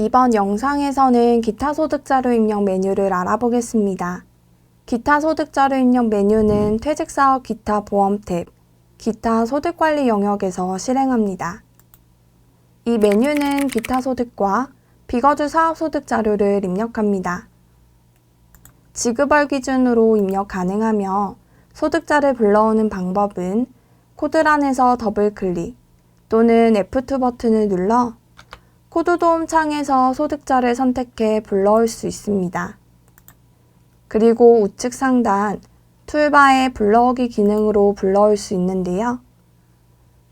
이번 영상에서는 기타 소득자료 입력 메뉴를 알아보겠습니다. 기타 소득자료 입력 메뉴는 퇴직사업 기타 보험 탭, 기타 소득관리 영역에서 실행합니다. 이 메뉴는 기타 소득과 비거주 사업 소득 자료를 입력합니다. 지급월 기준으로 입력 가능하며 소득자를 불러오는 방법은 코드란에서 더블 클릭 또는 F2 버튼을 눌러 코드 도움 창에서 소득자를 선택해 불러올 수 있습니다. 그리고 우측 상단 툴바의 불러오기 기능으로 불러올 수 있는데요.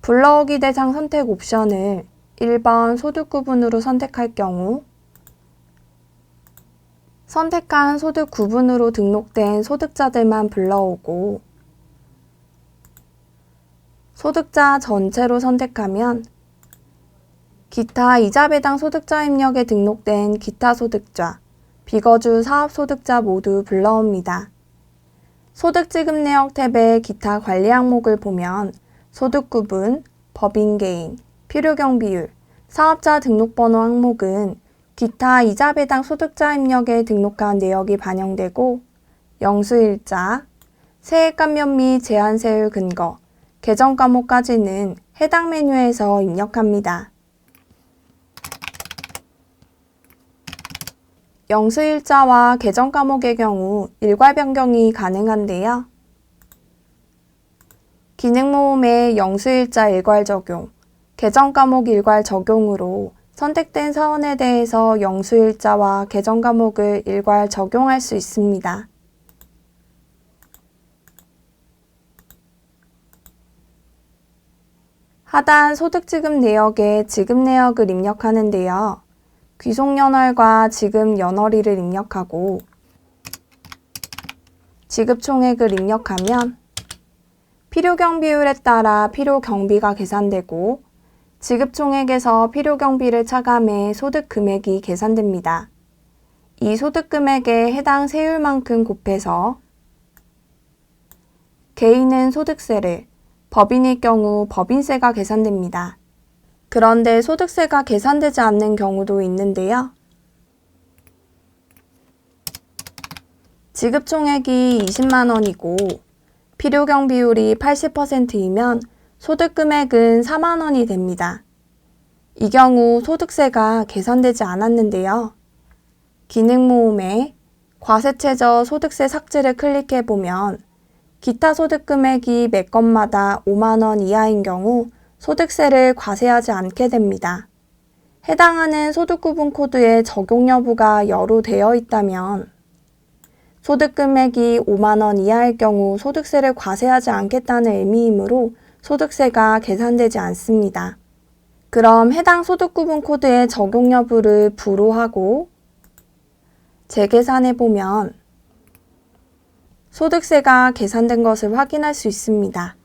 불러오기 대상 선택 옵션을 1번 소득 구분으로 선택할 경우 선택한 소득 구분으로 등록된 소득자들만 불러오고 소득자 전체로 선택하면 기타 이자 배당 소득자 입력에 등록된 기타 소득자, 비거주 사업 소득자 모두 불러옵니다. 소득 지급 내역 탭의 기타 관리 항목을 보면 소득 구분, 법인 개인, 필요 경비율, 사업자 등록번호 항목은 기타 이자 배당 소득자 입력에 등록한 내역이 반영되고 영수일자, 세액 감면 및 제한세율 근거, 계정 과목까지는 해당 메뉴에서 입력합니다. 영수일자와 계정 과목의 경우 일괄 변경이 가능한데요. 기능 모음의 영수일자 일괄 적용, 계정 과목 일괄 적용으로 선택된 사원에 대해서 영수일자와 계정 과목을 일괄 적용할 수 있습니다. 하단 소득 지급 내역에 지급 내역을 입력하는데요. 귀속 연월과 지급 연월일을 입력하고 지급 총액을 입력하면 필요 경비율에 따라 필요 경비가 계산되고 지급 총액에서 필요 경비를 차감해 소득 금액이 계산됩니다. 이 소득 금액에 해당 세율만큼 곱해서 개인은 소득세를, 법인일 경우 법인세가 계산됩니다. 그런데 소득세가 계산되지 않는 경우도 있는데요. 지급 총액이 20만 원이고 필요 경비율이 80%이면 소득 금액은 4만 원이 됩니다. 이 경우 소득세가 계산되지 않았는데요. 기능 모음에 과세최저 소득세 삭제를 클릭해 보면 기타 소득 금액이 매 건마다 5만 원 이하인 경우 소득세를 과세하지 않게 됩니다. 해당하는 소득 구분 코드의 적용 여부가 여부되어 있다면 소득 금액이 5만 원 이하일 경우 소득세를 과세하지 않겠다는 의미이므로 소득세가 계산되지 않습니다. 그럼 해당 소득 구분 코드의 적용 여부를 불호하고 재계산해 보면 소득세가 계산된 것을 확인할 수 있습니다.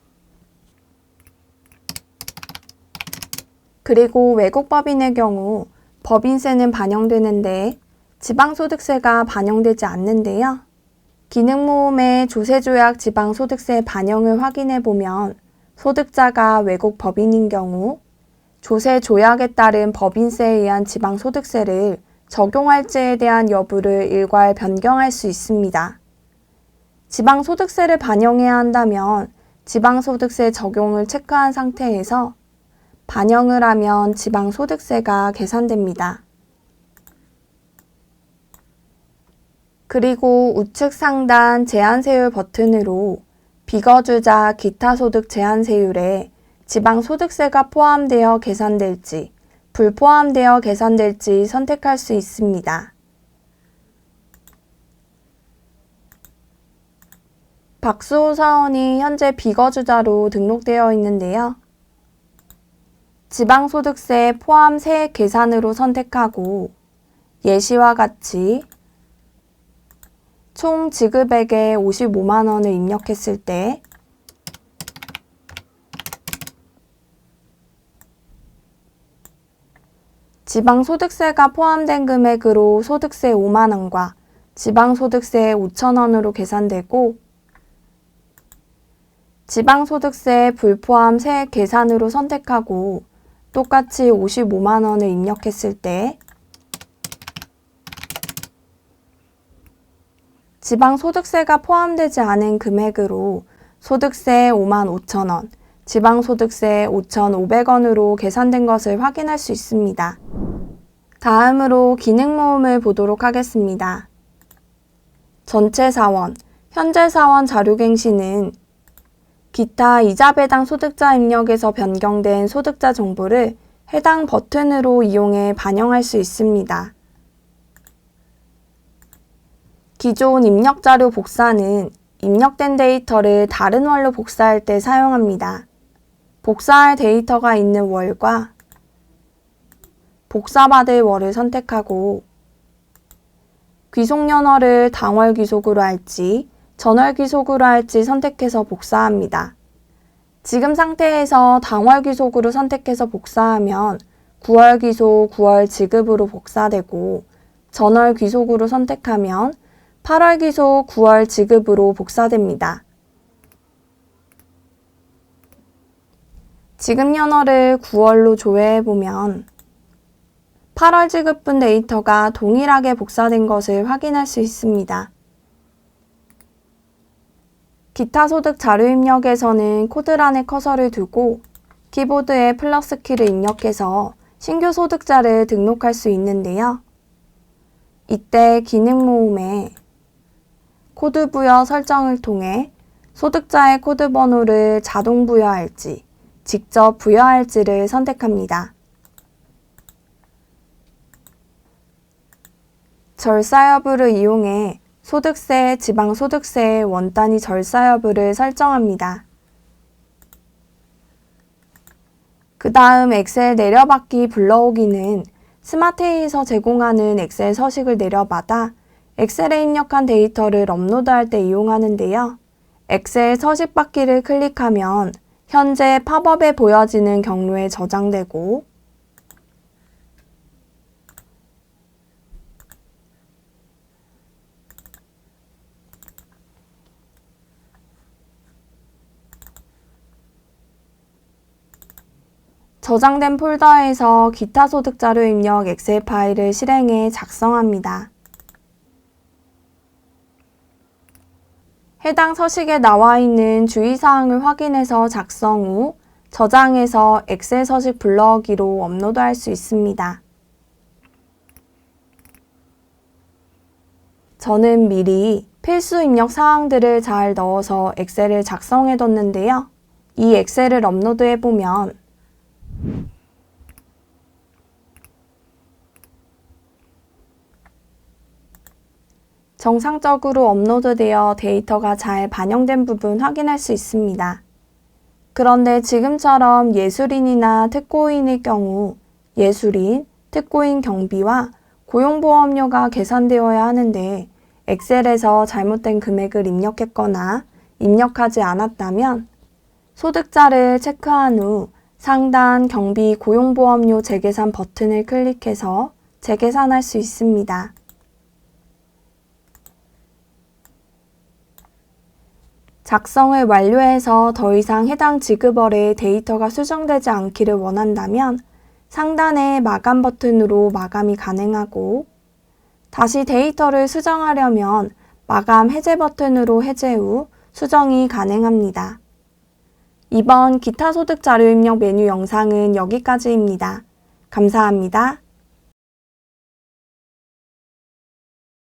그리고 외국 법인의 경우 법인세는 반영되는데 지방소득세가 반영되지 않는데요. 기능 모음의 조세조약 지방소득세 반영을 확인해 보면 소득자가 외국 법인인 경우 조세조약에 따른 법인세에 의한 지방소득세를 적용할지에 대한 여부를 일괄 변경할 수 있습니다. 지방소득세를 반영해야 한다면 지방소득세 적용을 체크한 상태에서 반영을 하면 지방소득세가 계산됩니다. 그리고 우측 상단 제한세율 버튼으로 비거주자 기타 소득 제한세율에 지방소득세가 포함되어 계산될지, 불포함되어 계산될지 선택할 수 있습니다. 박수호 사원이 현재 비거주자로 등록되어 있는데요. 지방소득세 포함 세액 계산으로 선택하고 예시와 같이 총 지급액에 55만 원을 입력했을 때 지방소득세가 포함된 금액으로 소득세 5만 원과 지방소득세 5천 원으로 계산되고 지방소득세 불포함 세액 계산으로 선택하고 똑같이 55만 원을 입력했을 때 지방소득세가 포함되지 않은 금액으로 소득세 55,000원, 지방소득세 5,500원으로 계산된 것을 확인할 수 있습니다. 다음으로 기능모음을 보도록 하겠습니다. 전체 사원, 현재 사원 자료갱신은 기타 이자 배당 소득자 입력에서 변경된 소득자 정보를 해당 버튼으로 이용해 반영할 수 있습니다. 기존 입력자료 복사는 입력된 데이터를 다른 월로 복사할 때 사용합니다. 복사할 데이터가 있는 월과 복사받을 월을 선택하고 귀속연월을 당월 귀속으로 할지 전월 귀속으로 할지 선택해서 복사합니다. 지금 상태에서 당월 귀속으로 선택해서 복사하면 9월 귀속 9월 지급으로 복사되고 전월 귀속으로 선택하면 8월 귀속 9월 지급으로 복사됩니다. 지급 연월을 9월로 조회해보면 8월 지급분 데이터가 동일하게 복사된 것을 확인할 수 있습니다. 기타 소득 자료 입력에서는 코드란에 커서를 두고 키보드에 플러스 키를 입력해서 신규 소득자를 등록할 수 있는데요. 이때 기능 모음에 코드 부여 설정을 통해 소득자의 코드 번호를 자동 부여할지 직접 부여할지를 선택합니다. 절사 여부를 이용해 소득세, 지방소득세의 원단위 절사 여부를 설정합니다. 그 다음 엑셀 내려받기 불러오기는 스마트에이에서 제공하는 엑셀 서식을 내려받아 엑셀에 입력한 데이터를 업로드할 때 이용하는데요. 엑셀 서식 받기를 클릭하면 현재 팝업에 보여지는 경로에 저장되고 저장된 폴더에서 기타 소득 자료 입력 엑셀 파일을 실행해 작성합니다. 해당 서식에 나와 있는 주의사항을 확인해서 작성 후 저장해서 엑셀 서식 불러오기로 업로드할 수 있습니다. 저는 미리 필수 입력 사항들을 잘 넣어서 엑셀을 작성해 뒀는데요. 이 엑셀을 업로드해보면 정상적으로 업로드되어 데이터가 잘 반영된 부분 확인할 수 있습니다. 그런데 지금처럼 예술인이나 특고인의 경우 예술인, 특고인 경비와 고용보험료가 계산되어야 하는데 엑셀에서 잘못된 금액을 입력했거나 입력하지 않았다면 소득자를 체크한 후 상단 경비 고용보험료 재계산 버튼을 클릭해서 재계산할 수 있습니다. 작성을 완료해서 더 이상 해당 지급월에 데이터가 수정되지 않기를 원한다면 상단의 마감 버튼으로 마감이 가능하고 다시 데이터를 수정하려면 마감 해제 버튼으로 해제 후 수정이 가능합니다. 이번 기타 소득 자료 입력 메뉴 영상은 여기까지입니다. 감사합니다.